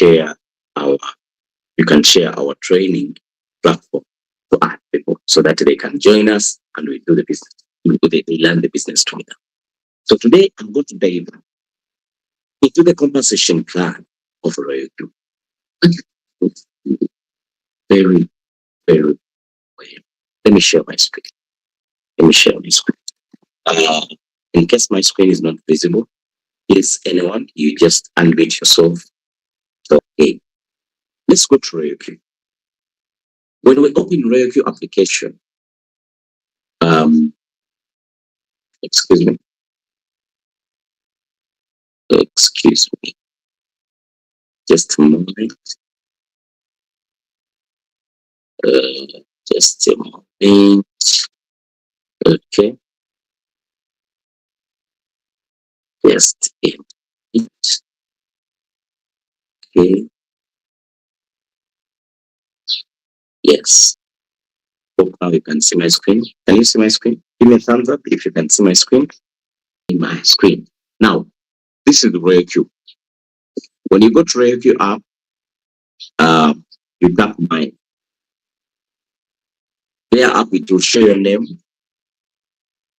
share our training platform to add people so that they can join us and we do the business. They learn the business together. So today I'm going to dive into the compensation plan of Royal Group. Very, very well. Let me share my screen. In case my screen is not visible, please, anyone, you just unmute yourself. So, okay, let's go to Royal Group. When we open Royal Group application, excuse me, just a moment. Just a moment. Okay. Just a minute. Okay. Yes. Hope now you can see my screen. Can you see my screen? Give me a thumbs up if you can see my screen. In my screen. Now, this is the Royal Q. When you go to Royal Q app, you tap mine. There up it will show your name,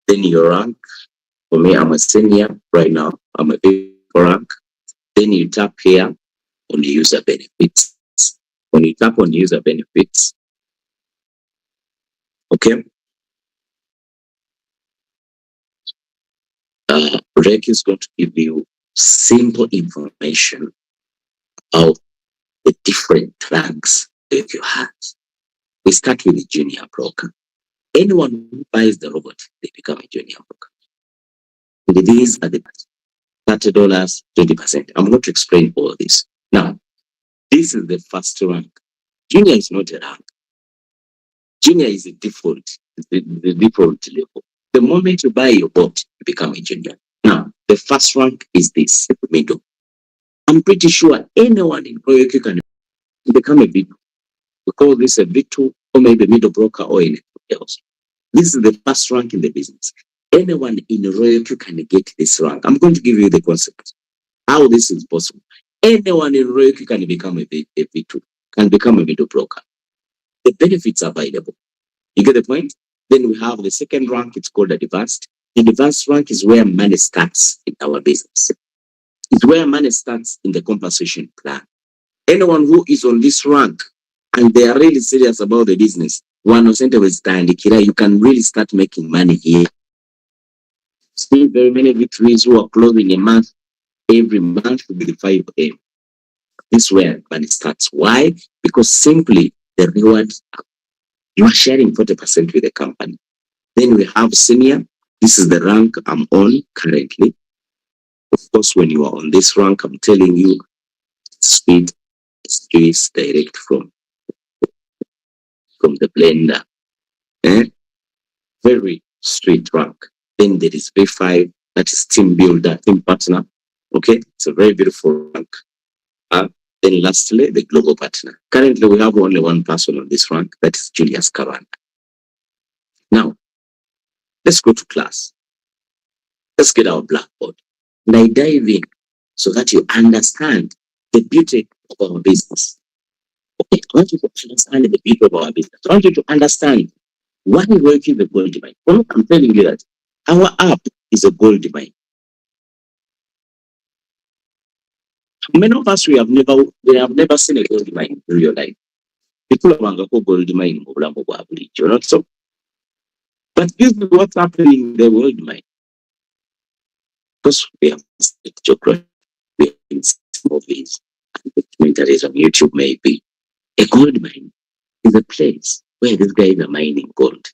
then your rank. For me, I'm a senior right now. I'm a big rank. Then you tap here on the user benefits. When you tap on user benefits, okay, Rec is going to give you simple information about the different ranks that you have. We start with the junior broker. Anyone who buys the robot, they become a junior broker. And these are the $30, 20%. I'm going to explain all this. Now, this is the first rank. Junior is not a rank. Junior is a default, the default level. The moment you buy your bot, you become a junior. Now, the first rank is this, middle. I'm pretty sure anyone in Royal can become a big. We call this a B2 or maybe middle broker or anything else. This is the first rank in the business. Anyone in Royal can get this rank. I'm going to give you the concept. How this is possible. Anyone in Royal can become a B2, can become a middle broker. The benefits are available. You get the point? Then we have the second rank, it's called advanced. The advanced rank is where money starts in our business. It's where money starts in the compensation plan. Anyone who is on this rank and they are really serious about the business, you can really start making money here. See very many victories who are closing a month, every month will be the 5M. This is where money starts. Why? Because simply the rewards, you are sharing 40% with the company. Then we have senior. This is the rank I'm on currently. Of course, when you are on this rank, I'm telling you, speed is direct from the blender. Very straight rank. Then there is V5, that is team builder, team partner. Okay, it's a very beautiful rank. Then lastly, the global partner. Currently, we have only one person on this rank, that is Julius Kayinda. Now, let's go to class. Let's get our blackboard. And I dive in so that you understand the beauty of our business. Okay, I want you to understand the beauty of our business. I want you to understand why we're working the Goldmine. Well, I'm telling you that our app is a Goldmine. Many of us, we have never seen a Goldmine in real life. People are going to go Goldmine, you're not so. But this is what's happening in the Goldmine. Because we have geography, we have movies, and documentaries on YouTube, maybe. A gold mine is a place where these guys are mining gold.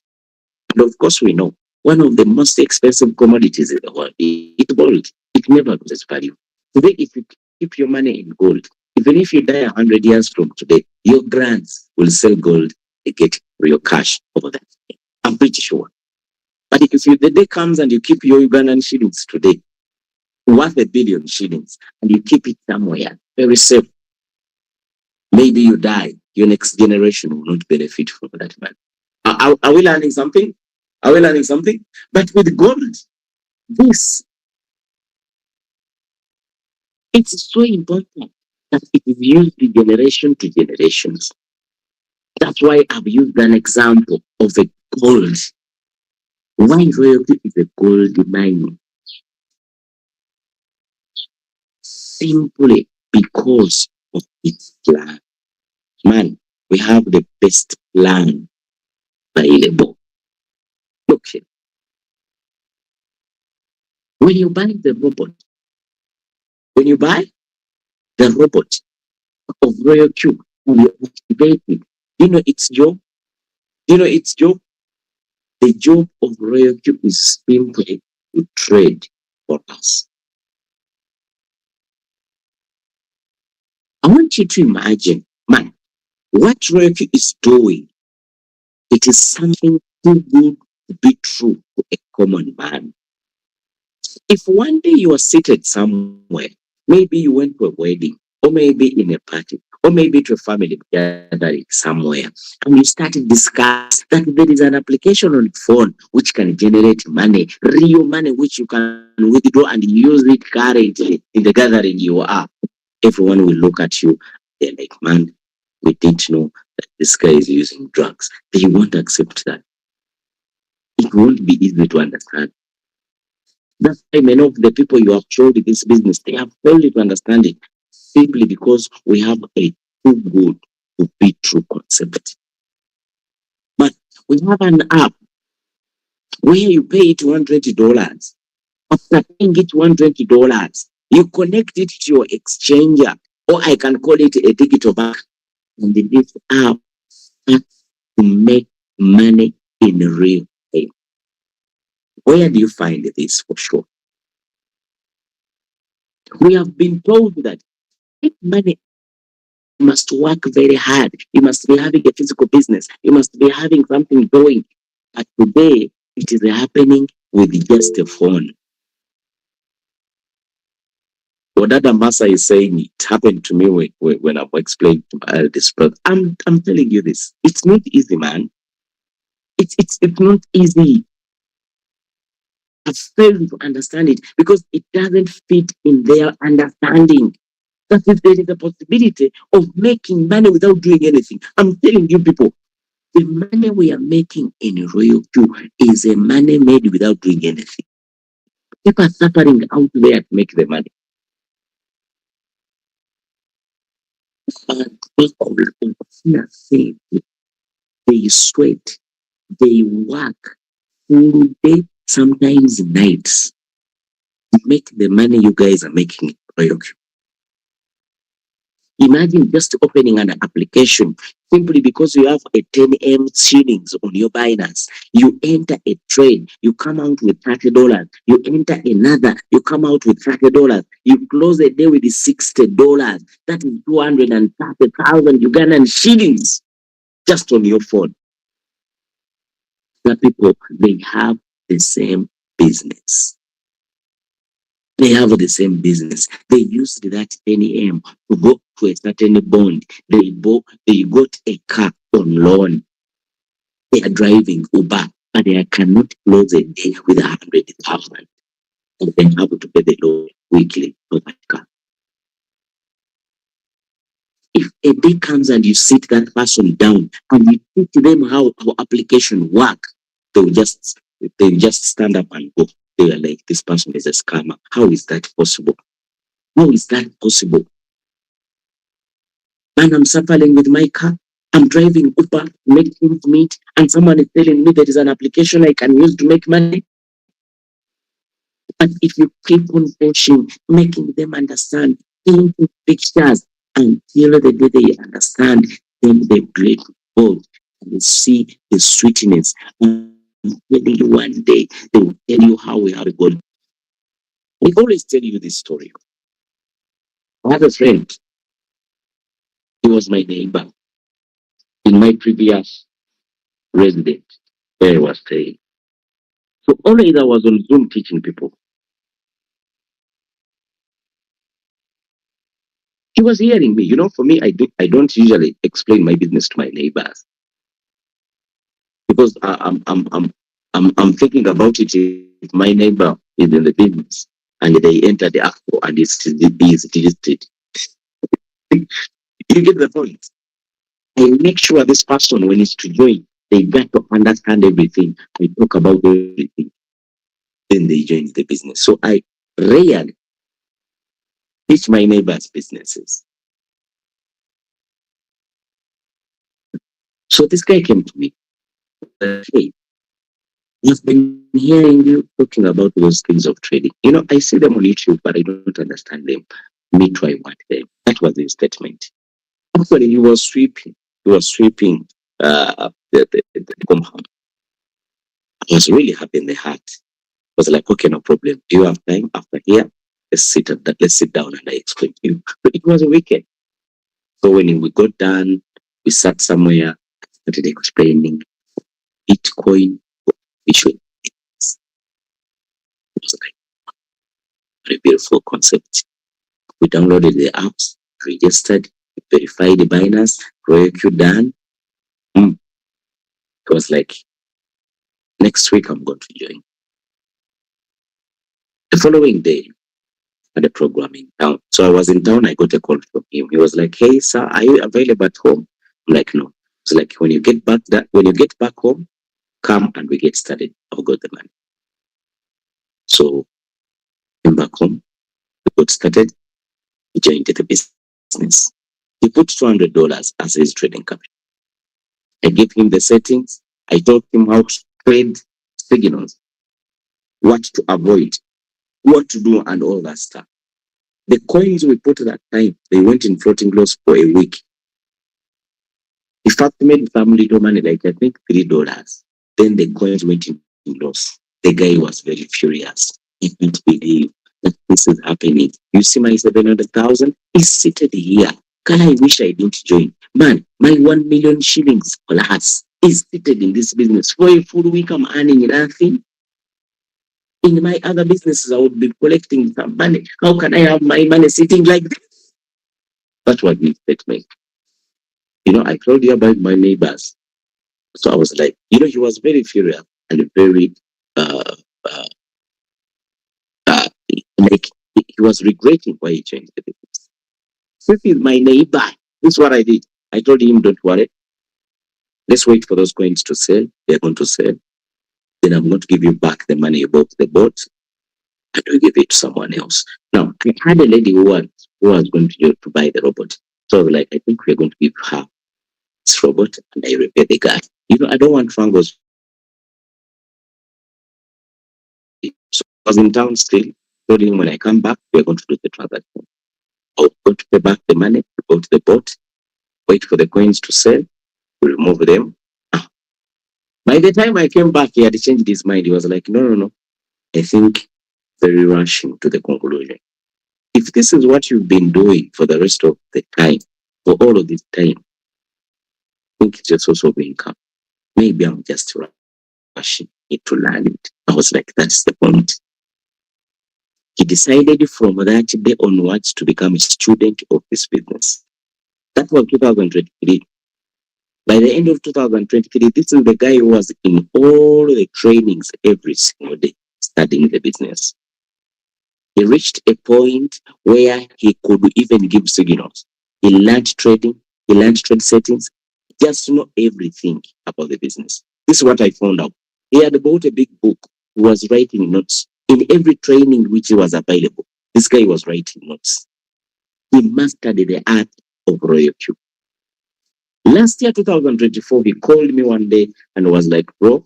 And of course, we know one of the most expensive commodities in the world is gold. It never loses value. Today, if you keep your money in gold, even if you die 100 years from today, your grands will sell gold and get real cash over that. I'm pretty sure. But if the day comes and you keep your Ugandan shillings today, worth $1 billion shillings, and you keep it somewhere very safe, maybe you die, your next generation will not benefit from that money. Are we learning something? Are we learning something? But with gold, it's so important that it is used generation to generations. That's why I've used an example of a gold. Why royalty is a gold mine? Simply because of its plan. Man, we have the best plan available. Look here, when you buy the robot, when you buy the robot of Royal Cube, you activate it. You know its job? You know its job? The job of Royal Cube is simply to trade for us. I want you to imagine, man, what Royal Cube is doing. It is something too good to be true to a common man. If one day you are seated somewhere, maybe you went to a wedding, or maybe in a party, or maybe to a family gathering somewhere, and you started discuss that there is an application on the phone which can generate money, real money which you can withdraw and use it currently in the gathering you are. Everyone will look at you. They're like, man, we didn't know that this guy is using drugs. They won't accept that. It won't be easy to understand. That's why many of the people you have showed this business, they have failed to understand it simply because we have a too good to be true concept. But we have an app where you pay it $120. After paying it $120, you connect it to your exchanger, or I can call it a digital bank, and this app starts to make money in real time. Where do you find this for sure? We have been told that make money, you must work very hard. You must be having a physical business. You must be having something going. But today, it is happening with just a phone. What Dada Masa is saying, it happened to me when I'm explaining to my eldest brother. I'm telling you this. It's not easy, man. It's not easy. I've failed to understand it because it doesn't fit in their understanding. That if there is a possibility of making money without doing anything. I'm telling you people, the money we are making in Royal Q is a money made without doing anything. People are suffering out there to make the money. But people say they sweat, they work full day, sometimes nights to make the money you guys are making in Royal Q. Imagine just opening an application simply because you have a 10M shillings on your Binance. You enter a trade, you come out with $30. You enter another, you come out with $30. You close a day with $60. That is 230,000 Ugandan shillings just on your phone. The people, they have the same business. They have the same business. They used that 10 to go to a certain bond. They got a car on loan. They are driving Uber, but they cannot close a day with 100,000. And they have to pay the loan weekly for that car. If a day comes and you sit that person down and you teach them how our application work, they'll just stand up and go. They are like, this person is a scammer. How is that possible? How is that possible? And I'm suffering with my car. I'm driving Uber, make things meet, and someone is telling me there is an application I can use to make money. But if you keep on pushing, making them understand, painting pictures until the day they understand, then they break bold and they see the sweetness. And maybe one day they will tell you how we have gone. We always tell you this story. I have a friend. He was my neighbor in my previous residence where I was staying. So always I was on Zoom teaching people. He was hearing me. You know, for me, I don't usually explain my business to my neighbors because I'm thinking about it if my neighbor is in the business and they enter the actual and is deleted. You get the point? I make sure this person, when it's to join, they got to understand everything. I talk about everything. Then they join the business. So I rarely teach my neighbors' businesses. So this guy came to me. Hey, I've been hearing you talking about those things of trading. I see them on YouTube, but I don't understand them. Me too, I want them. That was his statement. Actually, he was sweeping. He was sweeping the compound. I was really happy in the heart. I was like, okay, no problem. Do you have time after here? Let's sit down and I explain to you. But it was a weekend. So when we got done, we sat somewhere, started explaining Bitcoin, which was like a beautiful concept. We downloaded the apps, registered, verified the Binance, Royal done. It was like, next week I'm going to join. The following day, I had a program in town. So I was in town, I got a call from him. He was like, hey, sir, are you available at home? I'm like, no. It's like, when you get back home, come and we get started. I'll got the money. So came back home, we got started, he joined the business. He put $200 as his trading capital. I gave him the settings. I taught him how to trade signals, what to avoid, what to do, and all that stuff. The coins we put at that time, they went in floating loss for a week. In fact, made some little money, like I think $3. Then the coins went in loss. The guy was very furious. He couldn't believe that this is happening. You see my 700,000 is seated here. Can I wish I didn't join? Man, my 1 million shillings plus is seated in this business. For a full week, I'm earning nothing. In my other businesses, I would be collecting some money. How can I have my money sitting like this? That's what we statement. I told you about my neighbors. So I was like, he was very furious and very, uh, uh, like, he was regretting why he changed the business. This is my neighbor. This is what I did. I told him, don't worry. Let's wait for those coins to sell. They're going to sell. Then I'm going to give you back the money you bought the boat and we give it to someone else. Now, I had a lady who was going to buy the robot. So I was like, I think we're going to give her this robot and I repair the guy. I don't want fungos. So I was in town still. Told him when I come back, we're going to do the transaction. I'll go to pay back the money, go to the boat, wait for the coins to sell, remove them. By the time I came back, he had changed his mind. He was like, no, no, no. I think very rushing to the conclusion. If this is what you've been doing for the rest of the time, for all of this time, I think it's just also being come. Maybe I'm just rushing it to learn it. I was like, that's the point. He decided from that day onwards to become a student of this business. That was 2023. By the end of 2023, this is the guy who was in all the trainings every single day studying the business. He reached a point where he could even give signals. He learned trading, he learned trade settings, just to know everything about the business. This is what I found out. He had bought a big book. He was writing notes in every training which was available. This guy was writing notes. He mastered the art of Royal Q. Last year, 2024, he called me one day and was like, bro,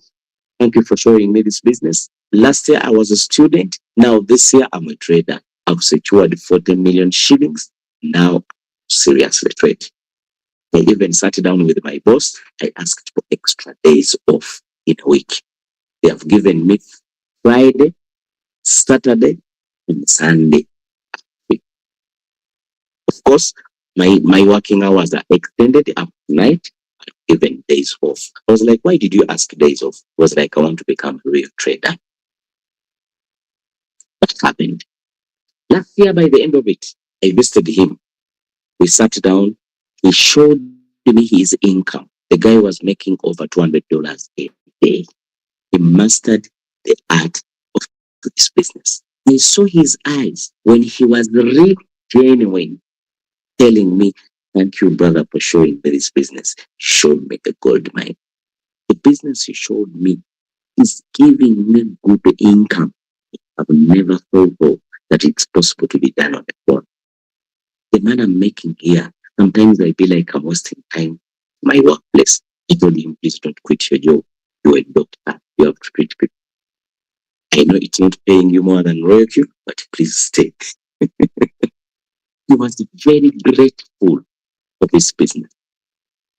thank you for showing me this business. Last year, I was a student. Now, this year, I'm a trader. I've secured 40 million shillings. Now, seriously trade. I even sat down with my boss. I asked for extra days off in a week. They have given me Friday, Saturday, and Sunday. Of course, my working hours are extended up to night, even days off. I was like, why did you ask days off? It was like, I want to become a real trader. What happened? Last year, by the end of it, I visited him. We sat down. He showed me his income. The guy was making over $200 a day. He mastered the art of this business. I saw his eyes when he was really genuine. telling me, thank you, brother, for showing me this business. You showed me the gold mine. The business you showed me is giving me good income. I've never thought of that it's possible to be done on the phone. The man I'm making here, sometimes I feel like I'm wasting time. My workplace, I told him, please don't quit your job. You're a doctor. You have to treat people. I know it's not paying you more than Royalty, but please stay. He was very grateful for this business.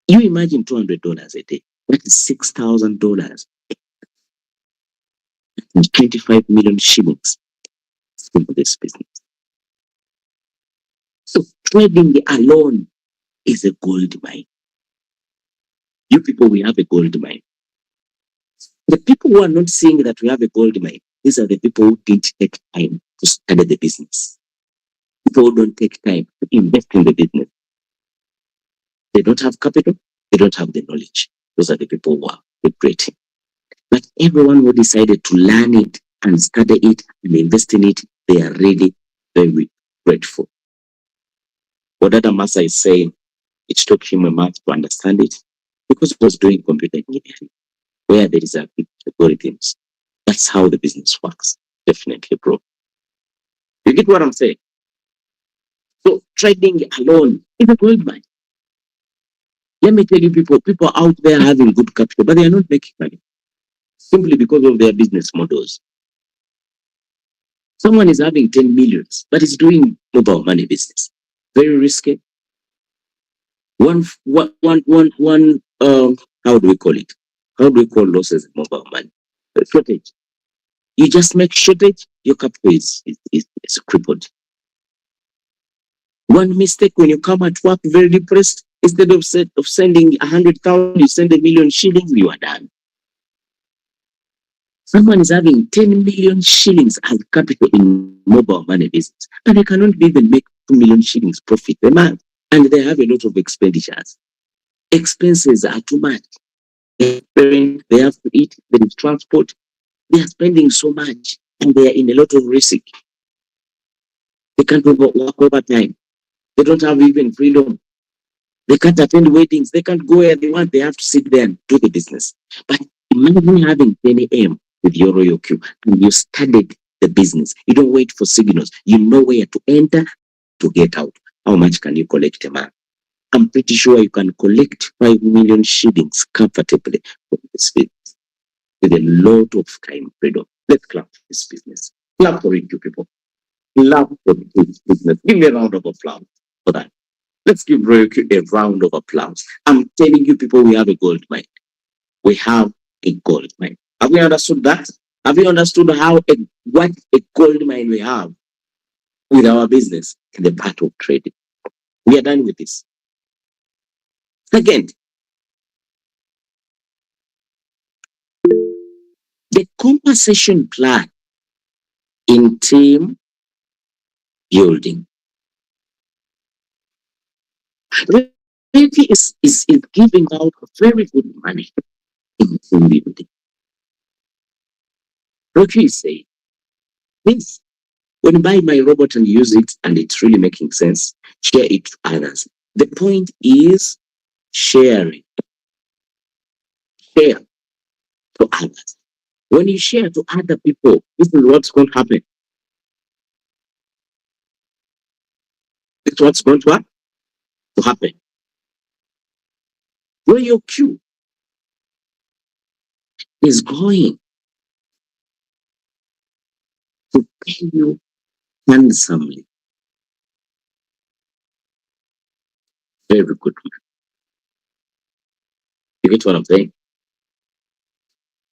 You imagine $200 a day. That is $6,000 and 25 million shillings for this business. So trading alone is a gold mine. You people, we have a gold mine. The people who are not seeing that we have a gold mine, these are the people who didn't take time to study the business. People who don't take time to invest in the business. They don't have capital, they don't have the knowledge. Those are the people who are regretting. But everyone who decided to learn it and study it and invest in it, they are really very grateful. What Dada Masa is saying, it took him a month to understand it because he was doing computer engineering where there is a algorithms. That's how the business works. Definitely, bro. You get what I'm saying? So trading alone is a gold mine. Let me tell you, people out there having good capital, but they are not making money simply because of their business models. Someone is having 10 millions, but is doing mobile money business. Very risky. How do we call it? How do we call losses in mobile money? Shortage. You just make shortage, your capital is crippled. One mistake when you come at work very depressed, instead of sending 100,000, you send 1,000,000 shillings, you are done. Someone is having 10 million shillings as capital in mobile money business, and they cannot even make 2 million shillings profit a month, and they have a lot of expenditures. Expenses are too much. They have to eat, there is transport. They are spending so much, and they are in a lot of risk. They can't work overtime. They don't have even freedom. They can't attend weddings. They can't go where they want. They have to sit there and do the business. But imagine having 10 a.m. with your Royal Q and you studied the business. You don't wait for signals. You know where to enter, to get out. How much can you collect a month? I'm pretty sure you can collect 5 million shillings comfortably from this business with a lot of time freedom. Let's clap for this business. Clap for it, you people. Clap for this business. Give me a round of applause for that. Let's give Royal Q a round of applause. I'm telling you, people, we have a gold mine. We have a gold mine. Have we understood that? Have you understood what a gold mine we have with our business in the part of trading? We are done with this. Second, the compensation plan in team building. Reality is giving out very good money in team building. Rocky is saying, this, when you buy my robot and use it and it's really making sense, share it to others. The point is sharing. Share to others. When you share to other people, this is what's going to happen. This is what's going to happen. Where your queue is going to pay you handsomely. Very good. You get what I'm saying?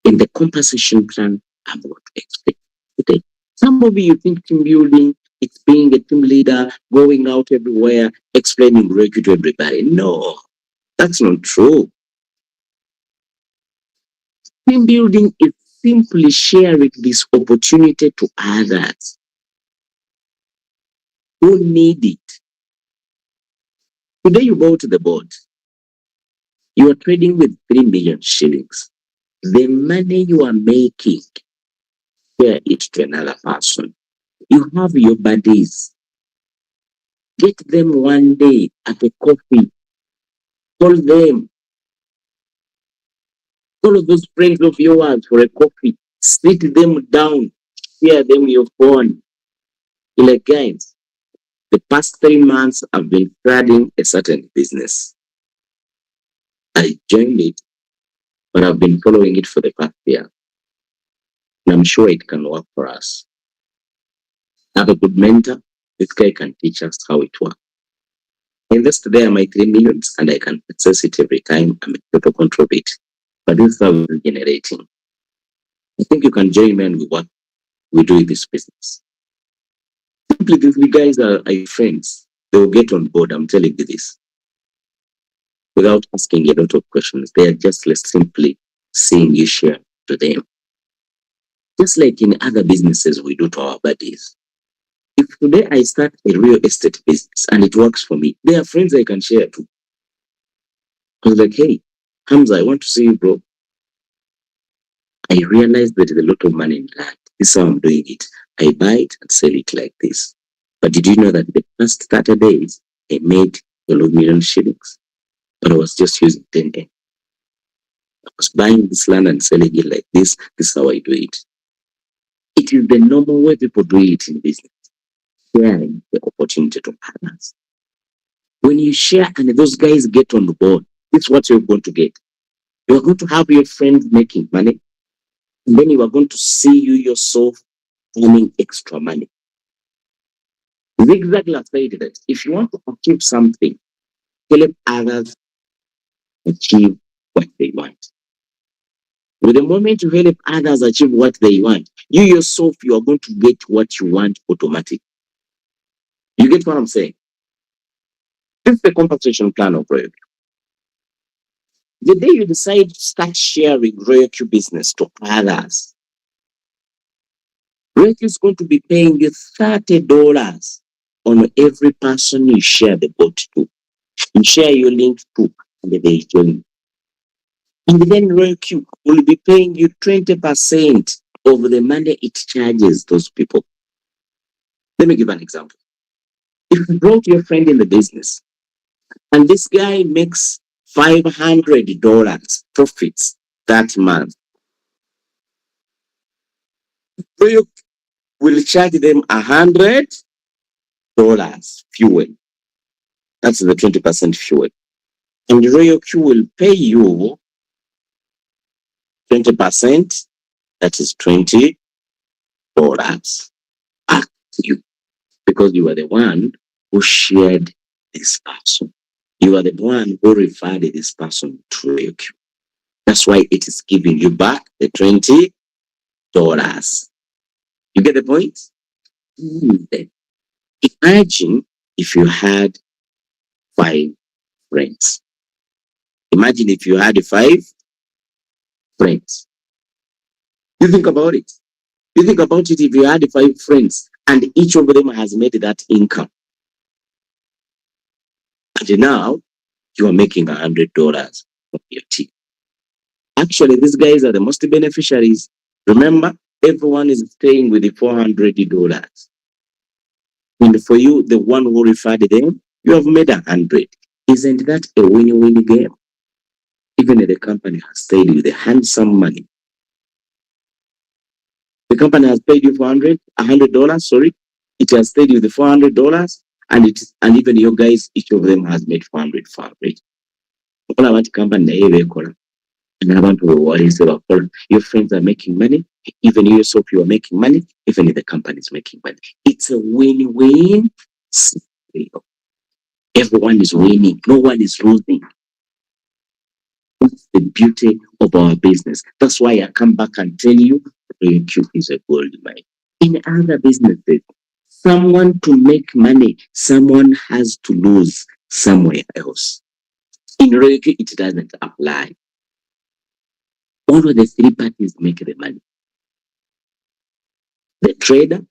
In the compensation plan, I'm going to explain today. Some of you think team building, it's being a team leader, going out everywhere, explaining Reiki to everybody. No, that's not true. Team building is simply sharing this opportunity to others who need it. Today you go to the board, you are trading with 3 million shillings. The money you are making, share it to another person. You have your buddies. Get them one day at a coffee. Call them. Call those friends of yours for a coffee. Sit them down. Share them your phone. You're like, guys, the past 3 months I've been starting a certain business. I joined it, but I've been following it for the past year. And I'm sure it can work for us. I have a good mentor. This guy can teach us how it works. I invest there my 3 millions and I can access it every time. I'm in total control of it. But this is how we're generating. I think you can join me and we work. We do this business. Simply, these guys are friends. They will get on board. I'm telling you this. Without asking a lot of questions. They are just simply seeing you share to them. Just like in other businesses we do to our buddies. If today I start a real estate business and it works for me, there are friends I can share to. I was like, hey, Hamza, I want to see you, bro. I realized there is a lot of money in land. This is how I'm doing it. I buy it and sell it like this. But did you know that the first 30 days, I made 12 million shillings? But I was just using 10 I was buying this land and selling it like this. This is how I do it. It is the normal way people do it in business. Sharing the opportunity to others. When you share and those guys get on board, this is what you're going to get. You're going to have your friends making money. And then you are going to see you yourself earning extra money. Zigzagler said that if you want to achieve something, help others achieve what they want. With the moment you help others achieve what they want, you yourself, you are going to get what you want automatically. You get what I'm saying? This is the compensation plan of Royal. The day you decide to start sharing Royal business to others, Royal is going to be paying you $30 on every person you share the boat to. You share your link to, and they join. And then Royal will be paying you 20% of the money it charges those people. Let me give an example. If you brought your friend in the business and this guy makes $500 profits that month, Royal will charge them $100 fuel. That's the 20% fuel. And Royal will pay you 20%, that is $20 back to you. Because you are the one who shared this person. You are the one who referred this person to Royal. That's why it is giving you back the $20. You get the point? Imagine if you had 5 friends. Imagine if you had 5 friends. You think about it. You think about it if you had 5 friends and each of them has made that income. And now you are making $100 from your team. Actually, these guys are the most beneficiaries. Remember, everyone is staying with the $400. And for you, the one who referred them, you have made 100. Isn't that a win-win game? Even if the company has stayed with the handsome money. The company has paid you $100, sorry. It has stayed with the $400, and even your guys, each of them has made 400. All about the company, and I want to worry about your friends are making money, even you yourself, you are making money, even if the company is making money. It's a win-win scenario. Everyone is winning, no one is losing. That's the beauty of our business. That's why I come back and tell you, Q is a gold mine. In other businesses, someone to make money, someone has to lose somewhere else. In Reiki, it doesn't apply. All of the 3 parties make the money. The trader,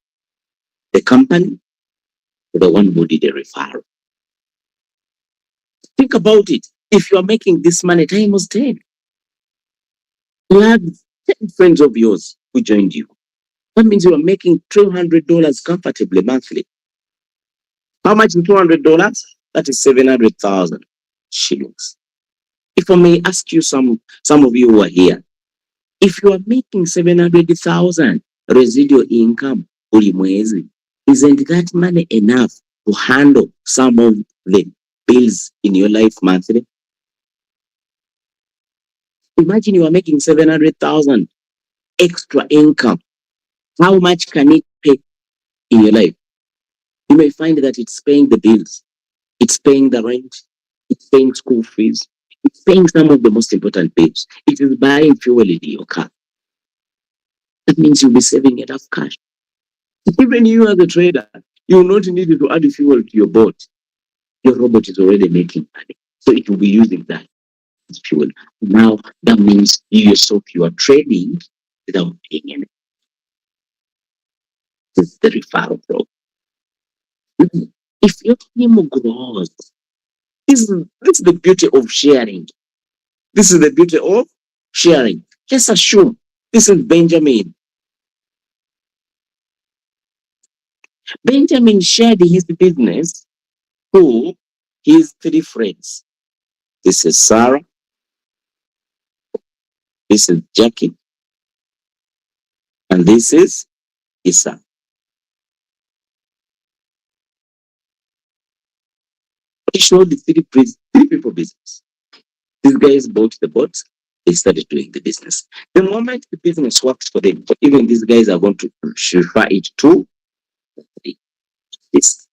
the company, the one who did the referral. Think about it. If you are making this money times 10, you have 10 friends of yours who joined you. That means you are making $200 comfortably monthly. How much is $200? That is 700,000 shillings. If I may ask you, some of you who are here, if you are making 700,000 residual income every mwezi, isn't that money enough to handle some of the bills in your life monthly? Imagine you are making 700,000 extra income. How much can it pay in your life? You may find that it's paying the bills, it's paying the rent, it's paying school fees, it's paying some of the most important bills. It is buying fuel in your car. That means you'll be saving enough cash. Even you as a trader, you will not need to add fuel to your boat. Your robot is already making money. So it will be using that as fuel. Now that means you yourself, you are trading without paying anything. This is the referral program. If your team grows, this is the beauty of sharing. This is the beauty of sharing. Let's assume this is Benjamin. Benjamin shared his business to his three friends. This is Sarah, this is Jackie, and this is Issa. He showed the three people business. These guys bought the boats, they started doing the business. The moment the business works for them, even these guys are going to refer it to this.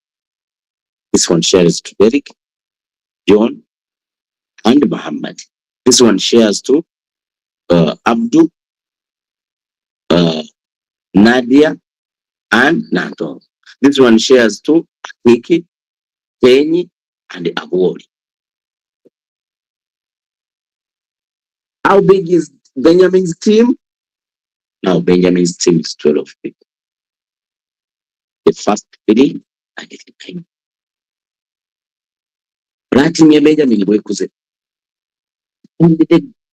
This one shares to Derek, John, and Muhammad. This one shares to Abdul, uh, Nadia, and Nato. This one shares to Kiki, Kenny, and Agori. How big is Benjamin's team? Now Benjamin's team is 12 people. The first three are the team. Team ya Benjamin bwekuze. And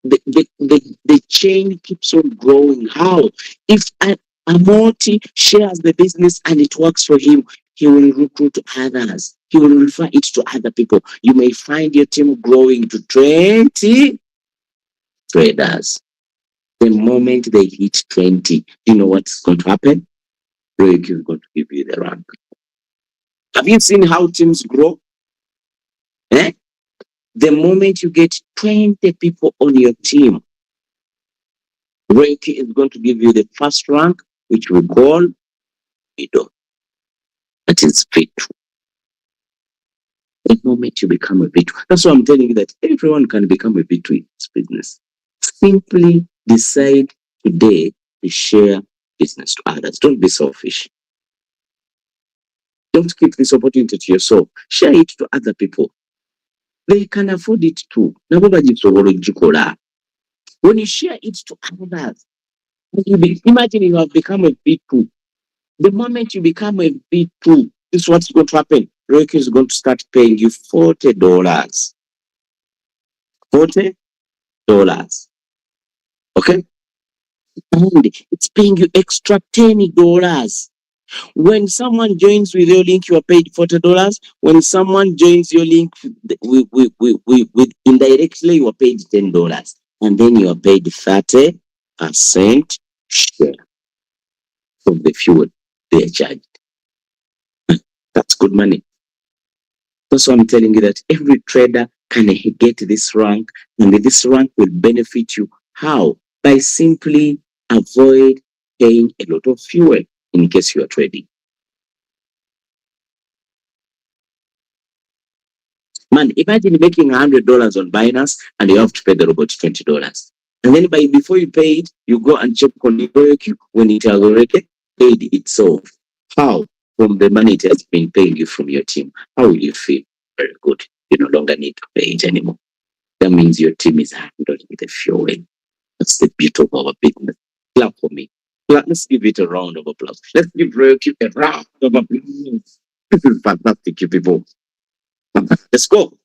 the chain keeps on growing. How? If a multi shares the business and it works for him, he will recruit others. He will refer it to other people. You may find your team growing to 20 traders. The moment they hit 20, you know what's going to happen? Rick is going to give you the rank. Have you seen how teams grow? Eh? The moment you get 20 people on your team, Rick is going to give you the first rank, which we call middle. That is victory. The moment you become a victory. That's why I'm telling you that everyone can become a victory in this business. Simply decide today to share business to others. Don't be selfish. Don't keep this opportunity to yourself. Share it to other people. They can afford it too. When you share it to others, imagine you have become a V2. The moment you become a V2, this is what's going to happen. Roke is going to start paying you $40. $40. Okay? And it's paying you extra $10. When someone joins with your link, you are paid $40. When someone joins your link with indirectly, you are paid $10. And then you are paid 30% share of the fuel they are charged. That's good money. That's why I'm telling you that every trader can get this rank, and this rank will benefit you. How? By simply avoid paying a lot of fuel in case you are trading. Man, imagine making $100 on Binance and you have to pay the robot $20. And then before you pay it, you go and check on the queue when it has already paid itself. How? From the money it has been paying you from your team. How will you feel? Very good. You no longer need to pay it anymore. That means your team is handling the fuel. That's the beauty of our business. Clap for me. Let's give it a round of applause. Let's give Royalty a round of applause. This is fantastic, you people. Let's go.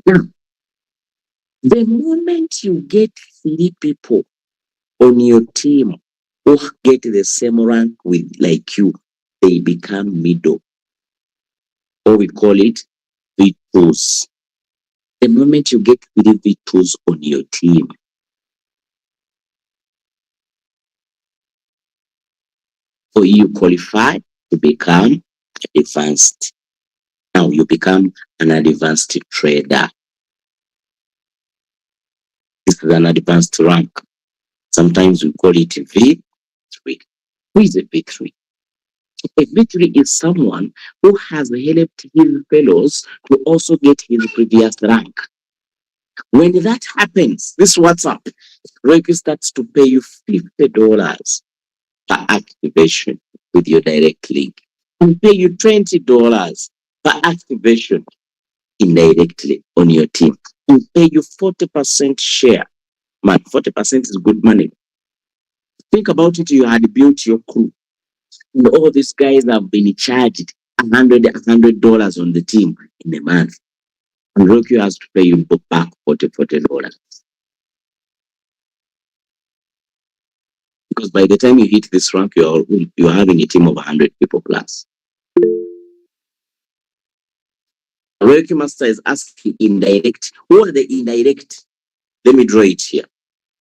Now, the moment you get 3 people on your team who get the same rank with like you, they become middle. or we call it V2s. The moment you get 3 V2s on your team, for you qualify to become advanced. Now you become an advanced trader. This is an advanced rank. Sometimes we call it V3. Who is a V3? A V3 is someone who has helped his fellows to also get his previous rank. When that happens, this WhatsApp, Reiki starts to pay you $50 per activation with your direct link. And pay you $20 per activation indirectly on your team. And pay you 40% share. Man, 40% is good money. Think about it, you had built your crew. And all these guys have been charged $100 on the team in a month. And Roku has to pay you back $40. Because by the time you hit this rank, you're having a team of 100 people plus. Reiki Master is asking indirect. Who are the indirect? Let me draw it here.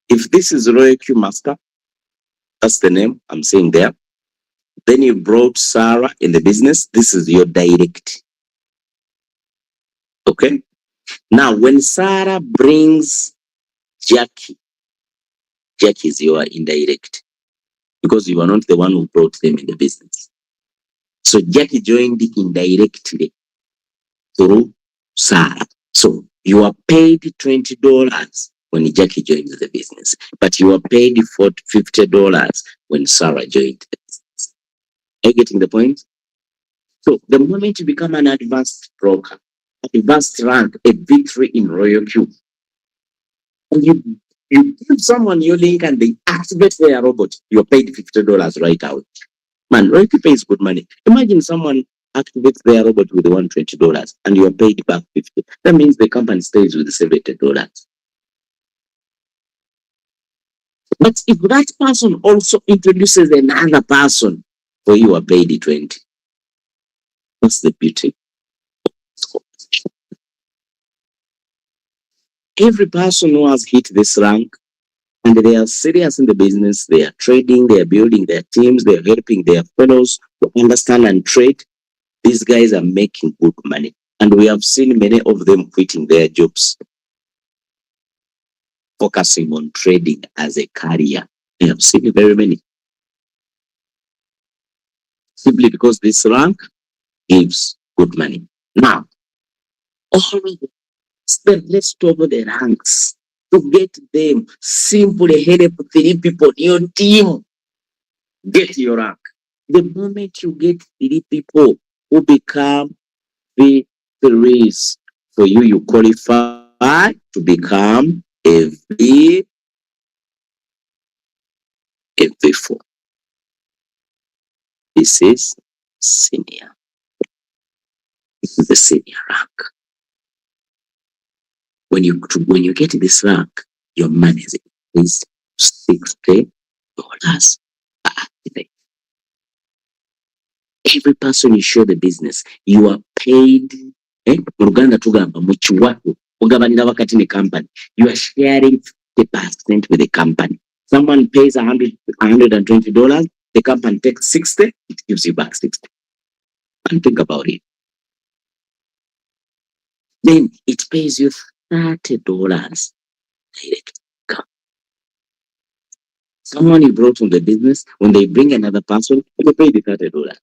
If this is Reiki Master, that's the name I'm saying there. Then you brought Sarah in the business. This is your direct. Okay? Now, when Sarah brings Jackie, Jackie is your indirect because you are not the one who brought them in the business. So Jackie joined indirectly through Sarah. So you are paid $20 when Jackie joins the business, but you are paid for $50 when Sarah joined the business. Are you getting the point? So the moment you become an advanced broker, advanced rank, a V3 in Royal Q, and you give someone your link and they activate their robot, you're paid $50 right out. Man, Royal Q pays good money. Imagine someone activates their robot with $120 and you're paid back 50. That means the company stays with $70. But if that person also introduces another person, for you are paid 20. That's the beauty. Every person who has hit this rank and they are serious in the business, they are trading, they are building their teams, they are helping their fellows to understand and trade. These guys are making good money. And we have seen many of them quitting their jobs, focusing on trading as a career. I have seen very many. Simply because this rank gives good money. Now, always spend less over the ranks to get them. Simply help 3 people in your team get your rank. The moment you get 3 people who become V3s, for you, you qualify to become a V4. This is senior. This is the senior rank. When you get this rank, your money is increased $60 per activate. Every person you show the business, you are paid. Mu Luganda tugamba mu kiwato ogabanira wakati ne company. You are sharing 50% with the company. Someone pays $120, the company takes 60, it gives you back 60. And think about it. Then it pays you $30 direct income. Someone you brought from the business, when they bring another person, you pay the $30.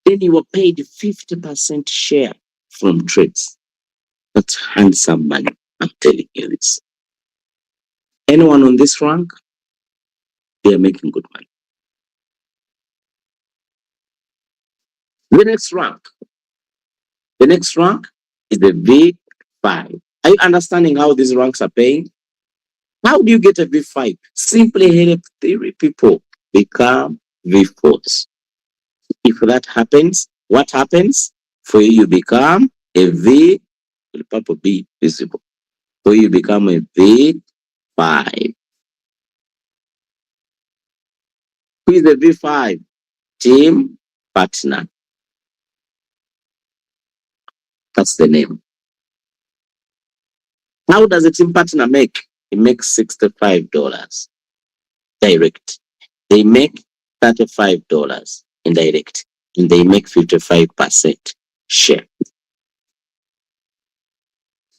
Then you were paid 50% share from trades. That's handsome money. I'm telling you this. Anyone on this rank, they are making good money. The next rank is the V5. Are you understanding how these ranks are paying? How do you get a V5? Simply help 3 people become V4s. If that happens, what happens? For you, you become a V, the purple B visible. For you, become a V5. Who is the V5? Team partner. That's the name. How does a team partner make? He makes $65 direct. They make $35 indirect, and they make 55% share.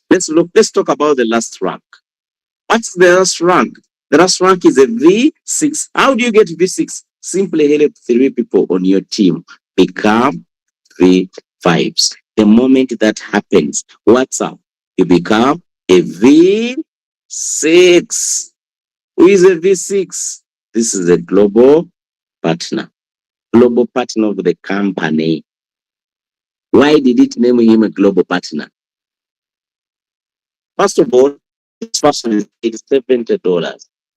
Let's talk about the last rank. What's the last rank? The last rank is a V6. How do you get V6? Simply help 3 people on your team become V5s. The moment that happens, what's up? You become a V6. Who is a V6? This is a global partner. Global partner of the company. Why did it name him a global partner? First of all, this person is paid $70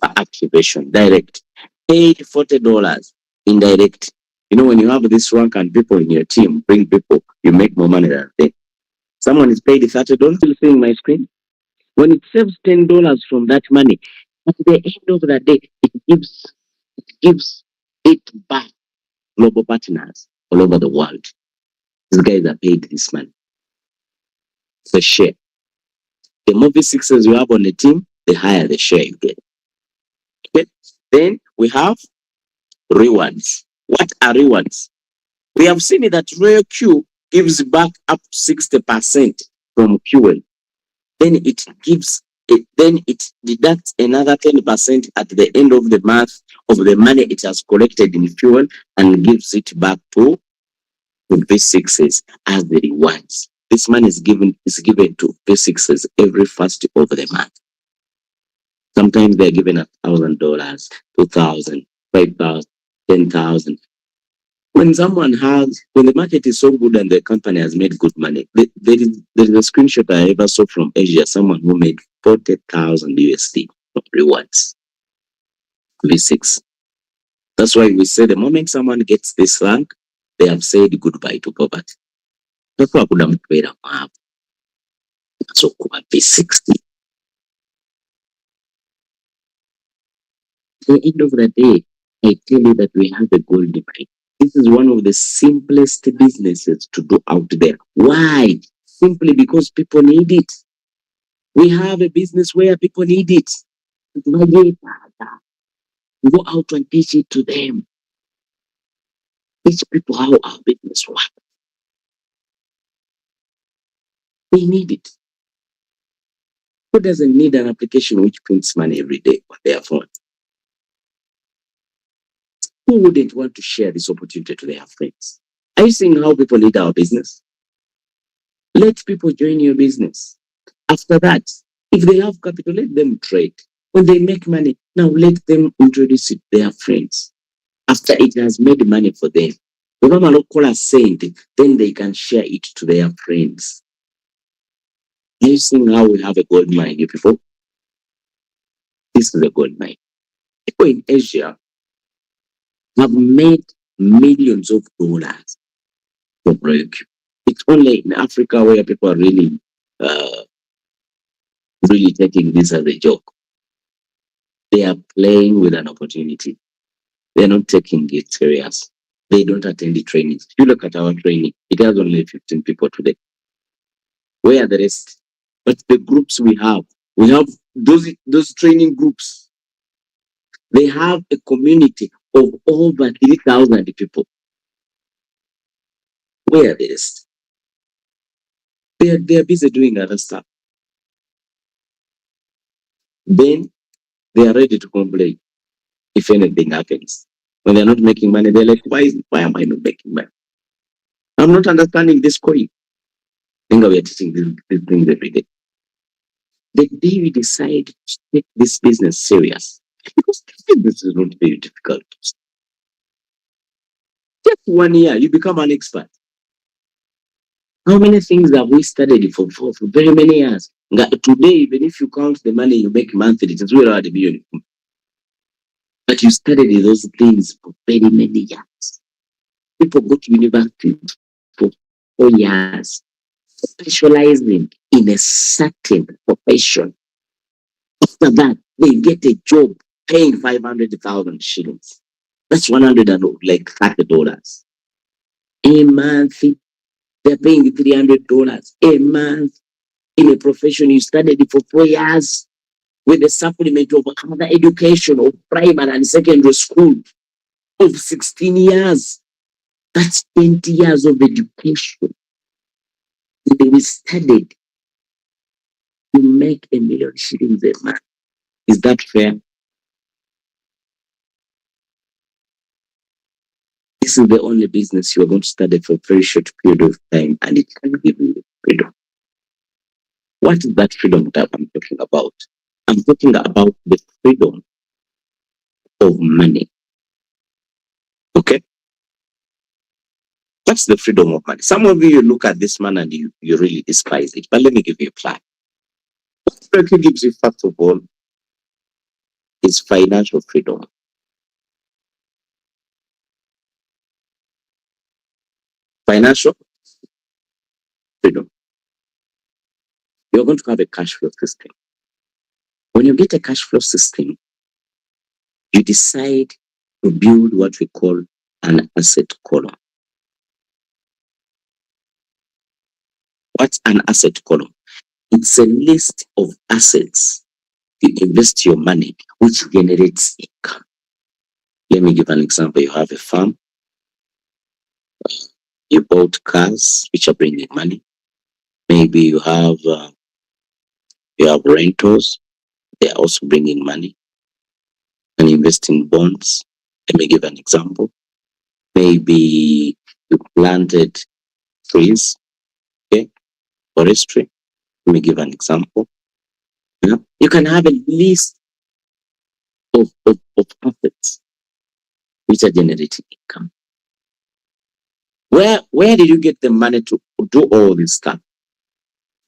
per activation, direct. Paid $40 indirect. You know, when you have this rank and people in your team, bring people, you make more money than they. Someone is paid $30, still seeing my screen. When it saves $10 from that money, at the end of the day, it gives it back global partners all over the world. These guys are paid this money. The share. The more V6s you have on the team, the higher the share you get. Okay. Then we have rewards. What are rewards? We have seen it that Royal Q gives back up 60% from fuel. Then it deducts another 10% at the end of the month of the money it has collected in fuel and gives it back to V6s as the rewards. This money is given to V6s every first of the month. Sometimes they're given $1,000, $2,000, $5,000, $10,000. When the market is so good and the company has made good money, there is a screenshot I ever saw from Asia, someone who made 40,000 USD from rewards. V6. That's why we say the moment someone gets this rank, they have said goodbye to poverty. Takwakula mukubeera mwavu. So kuba V60. At the end of the day, I tell you that we have a Goldmine. This is one of the simplest businesses to do out there. Why? Simply because people need it. We have a business where people need it. Go out and teach it to them. Teach people how our business works. They need it. Who doesn't need an application which prints money every day on their phone? Who wouldn't want to share this opportunity to their friends? Are you seeing how people need our business? Let people join your business. After that, if they have capital, let them trade. When they make money, now let them introduce it to their friends. After it has made money for them, then they can share it to their friends. Are you seeing how we have a gold mine here before? This is a gold mine. People in Asia have made millions of dollars from Royal Q. It's only in Africa where people are really taking this as a joke. They are playing with an opportunity. They're not taking it serious. They don't attend the trainings. You look at our training, it has only 15 people today. Where are the rest? But the groups we have those training groups. They have a community of over 3,000 people. Where are the rest? They are busy doing other stuff. Then they are ready to complain if anything happens. When they're not making money, they're like, why am I not making money? I'm not understanding this coin. I think we are teaching these things every day. The day we decide to take this business serious, because this is not very difficult. Just 1 year, you become an expert. How many things have we studied for very many years? Today, even if you count the money you make monthly, it's really hard to be. But you studied those things for very many years. People go to university for 4 years, specializing in a certain profession. After that, they get a job paying 500,000 shillings. That's $130 a month. They're paying $300 a month in a profession you studied for 4 years with a supplement of other education of primary and secondary school of 16 years. That's 20 years of education. And we studied to make $1,000,000 a month. Is that fair? This is the only business you are going to study for a very short period of time and it can give you freedom. What is that freedom that I'm talking about? I'm talking about the freedom of money. Okay? That's the freedom of money. Some of you look at this man and you really despise it. But let me give you a plan. What it gives you, first of all, is financial freedom. Financial freedom. You're going to have a cash flow system. When you get a cash flow system, you decide to build what we call an asset column. What's an asset column? It's a list of assets you invest your money, which generates income. Let me give an example. You have a farm. You bought cars, which are bringing money. Maybe you have rentals. They are also bringing money. And invest in bonds. Let me give an example. Maybe you planted trees, okay, forestry. Let me give an example. You can have a list of assets which are generating income. Where did you get the money to do all this stuff?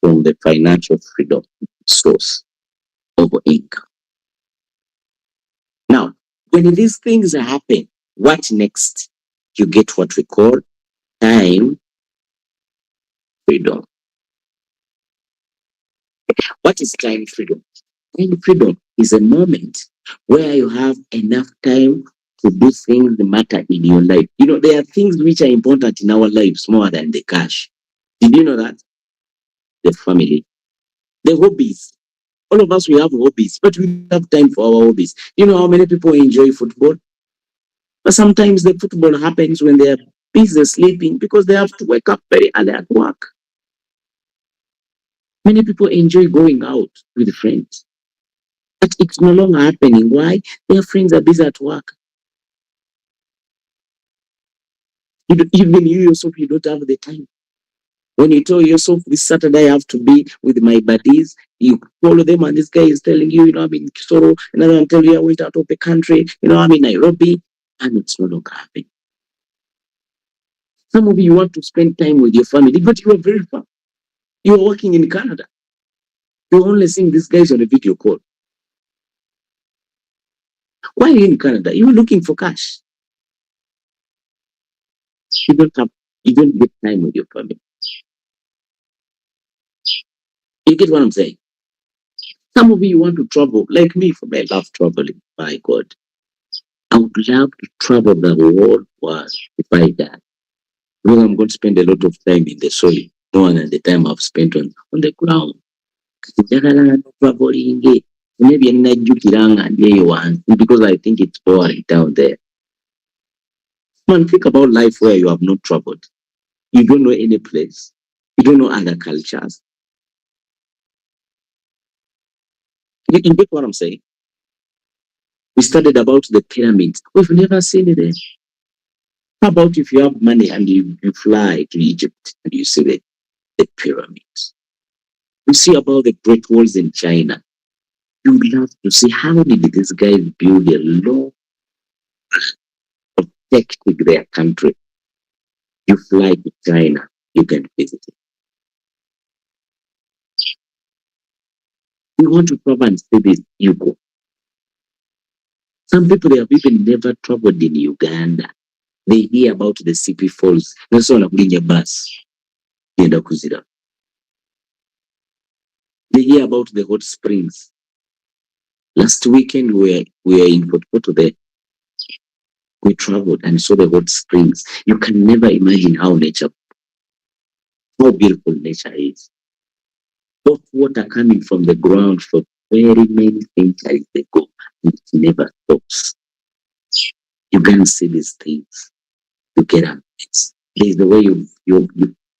From the financial freedom source of income. Now, when these things happen, what next? You get what we call time freedom. What is time freedom? Time freedom is a moment where you have enough time to do things that matter in your life. You know, there are things which are important in our lives more than the cash. Did you know that? The family, the hobbies. All of us, we have hobbies, but we don't have time for our hobbies. You know how many people enjoy football? But sometimes the football happens when they are busy sleeping because they have to wake up very early at work. Many people enjoy going out with friends, but it's no longer happening. Why? Their friends are busy at work. Even you yourself, you don't have the time. When you tell yourself this Saturday I have to be with my buddies, you follow them and this guy is telling you, I'm in Kisoro, another one tell you I went out of the country, I'm in Nairobi, and it's no longer happening. Some of you want to spend time with your family, but you are very far. You're working in Canada. You're only seeing these guys on a video call. Why are you in Canada? You're looking for cash. You don't get time with your family. You get what I'm saying? Some of you want to travel, like me, for me, I love traveling. My God. I would love to travel the whole world if I die. Because I'm going to spend a lot of time in the soil, more than the time I've spent on the ground. Traveling, maybe because I think it's boring down there. Man, think about life where you have not traveled. You don't know any place. You don't know other cultures. You get what I'm saying? We studied about the pyramids. We've never seen it. How about if you have money and you fly to Egypt and you see the pyramids? You see about the Great Walls in China. You would love to see how did these guys build a law protecting their country. You fly to China, you can visit it. You want to travel and see this, you go. Some people, they have even never traveled in Uganda. They hear about the CP Falls. That's all I'm bus. They hear about the hot springs. Last weekend, we were in Port there. We traveled and saw the hot springs. You can never imagine how nature. how beautiful nature is. Hot water coming from the ground for very many centuries ago, it never stops. You can see these things. You get up. There's the way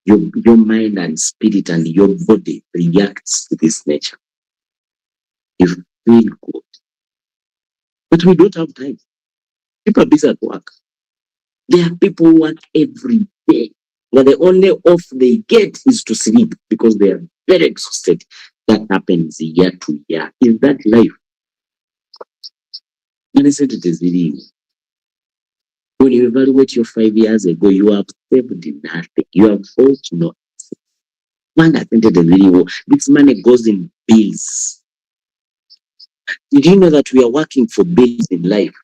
your mind and spirit and your body reacts to this nature. You feel good. But we don't have time. People are busy at work. There are people who work every day. But the only off they get is to sleep because they are very exhausted. That happens year to year. Is that life? And I said it is really. When you evaluate your 5 years ago, you have saved nothing. You have bought no. Man, I think it is really well. This money goes in bills. Did you know that we are working for bills in life?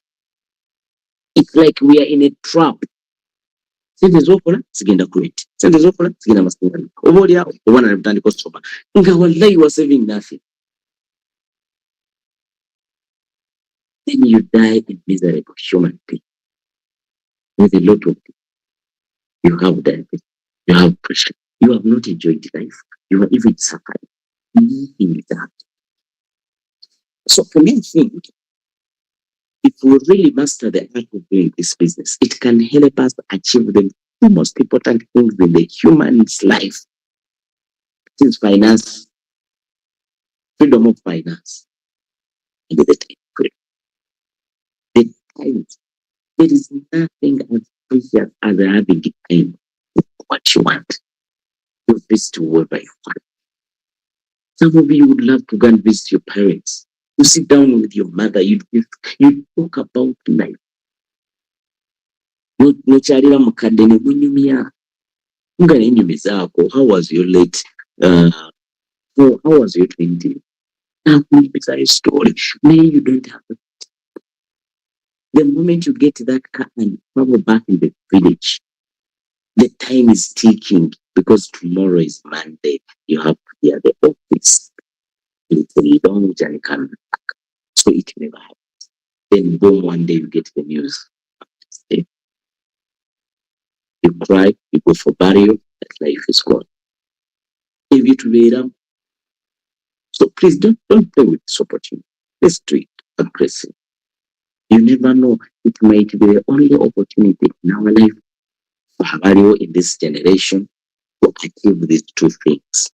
It's like we are in a trap. Sente z'okola zigenda ku rent. Sente z'okola zigenda masanyalaze. Oba oli awo oba nalutandika osoma. Nga wallahi you are saving nothing. Then you die a miserable human being with a lot of things. You have diabetes. You have pressure. You have not enjoyed life. You have even suffered. Nothing is that. So for me, I think if we really master the art of doing this business, it can help us achieve the two most important things in the human's life. It is finance, freedom of finance, and the time freedom. The time, there is nothing as precious as having the time what you want. You visit whoever you want. Some of you would love to go and visit your parents. You sit down with your mother, you talk about life. Nokyalira mukadde ne munyumya nga nenyumizaako. How was your late how was your 20? Nakunyumiza a story. Maybe you don't have it. The moment you get that car and travel back in the village, the time is ticking because tomorrow is Monday. You have to be at the office. It's a long journey coming back. So it never happens. Then boom, one day you get the news. You cry, you go for burial, that life is gone. If it later. So please don't play with this opportunity. Let's do it aggressive. You never know. It might be the only opportunity in our life for value in this generation to achieve these two things.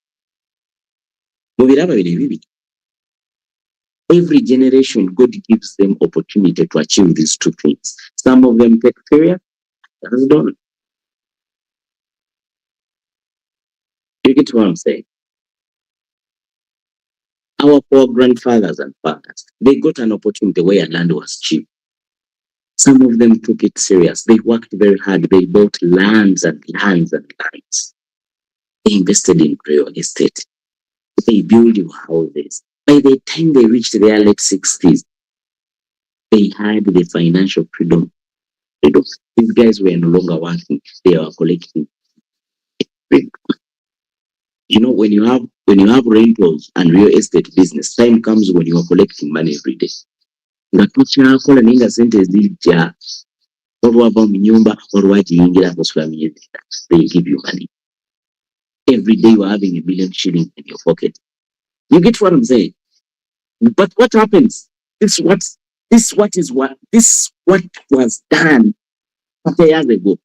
Every generation, God gives them opportunity to achieve these two things. Some of them take failure, others don't. You get what I'm saying? Our poor grandfathers and fathers, they got an opportunity where land was cheap. Some of them took it serious. They worked very hard. They bought lands and lands and lands. They invested in real estate. They built houses. By the time they reached their late 60s, they had the financial freedom. These guys were no longer working. They were collecting. You know, when you have rentals and real estate business, time comes when you are collecting money every day. Nga tukyakola naye nga sente zijja olwava mu nyumba olwagiyingira kusula myezi. They give you money. Every day you are having a million shillings in your pocket. You get what I'm saying? But what happens? This what was done 30 years ago.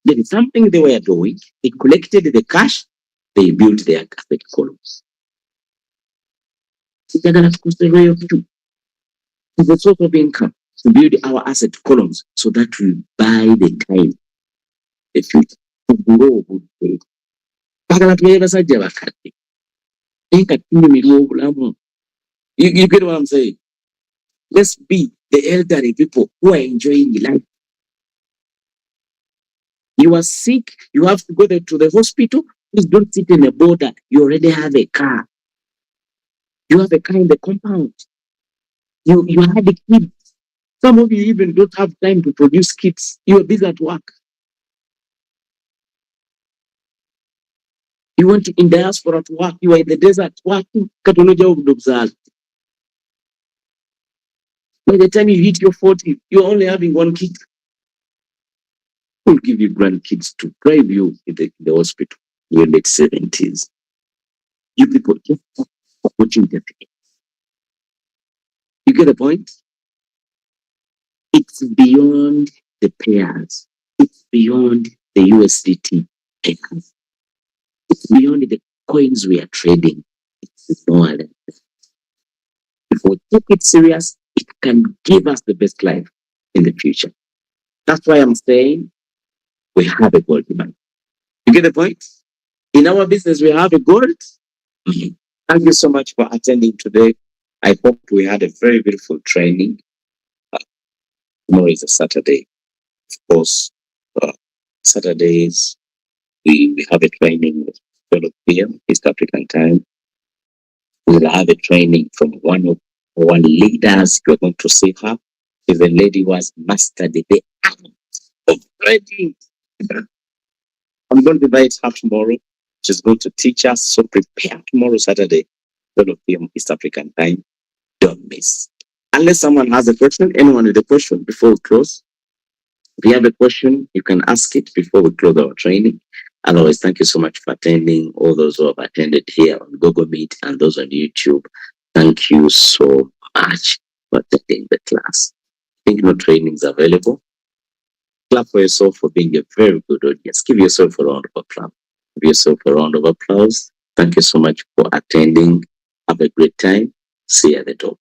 There is something they were doing. They collected the cash. They built their asset columns. It's a source of income to build our asset columns so that we buy the time, the future, to grow good faith. You get what I'm saying? Let's be the elderly people who are enjoying life. You are sick, you have to go there to the hospital. Please don't sit in a border. You already have a car. You have a car in the compound. You had a kid. Some of you even don't have time to produce kids. You are busy at work. You want in diaspora to work. You are in the desert working. By the time you hit your 40, you're only having one kid. Who will give you grandkids to drive you in the hospital in your late 70s? You people just opportunity. You get the point? It's beyond the payers. It's beyond the USDT payers. It's beyond the coins we are trading. It's no other. If we take it serious, it can give us the best life in the future. That's why I'm saying we have a gold demand. You get the point? In our business, we have a gold. Mhm. Thank you so much for attending today. I hope we had a very beautiful training. Uh, Tomorrow is a Saturday. Of course, uh, Saturdays, we have a training at 12 p.m. East African time. We'll have a training from one leaders. You're going to see her. She's a lady who has mastered the art of trading. I'm going to invite her tomorrow. She's going to teach us. So prepare tomorrow, Saturday, 12 p.m. East African time. Don't miss. Unless someone has a question, anyone with a question before we close? If you have a question, you can ask it before we close our training. Otherwise, thank you so much for attending. All those who have attended here on Google Meet and those on YouTube, thank you so much for attending the class. I think no trainings available. Clap for yourself for being a very good audience. Give yourself a round of applause. Give yourself a round of applause. Thank you so much for attending. Have a great time. See you at the top.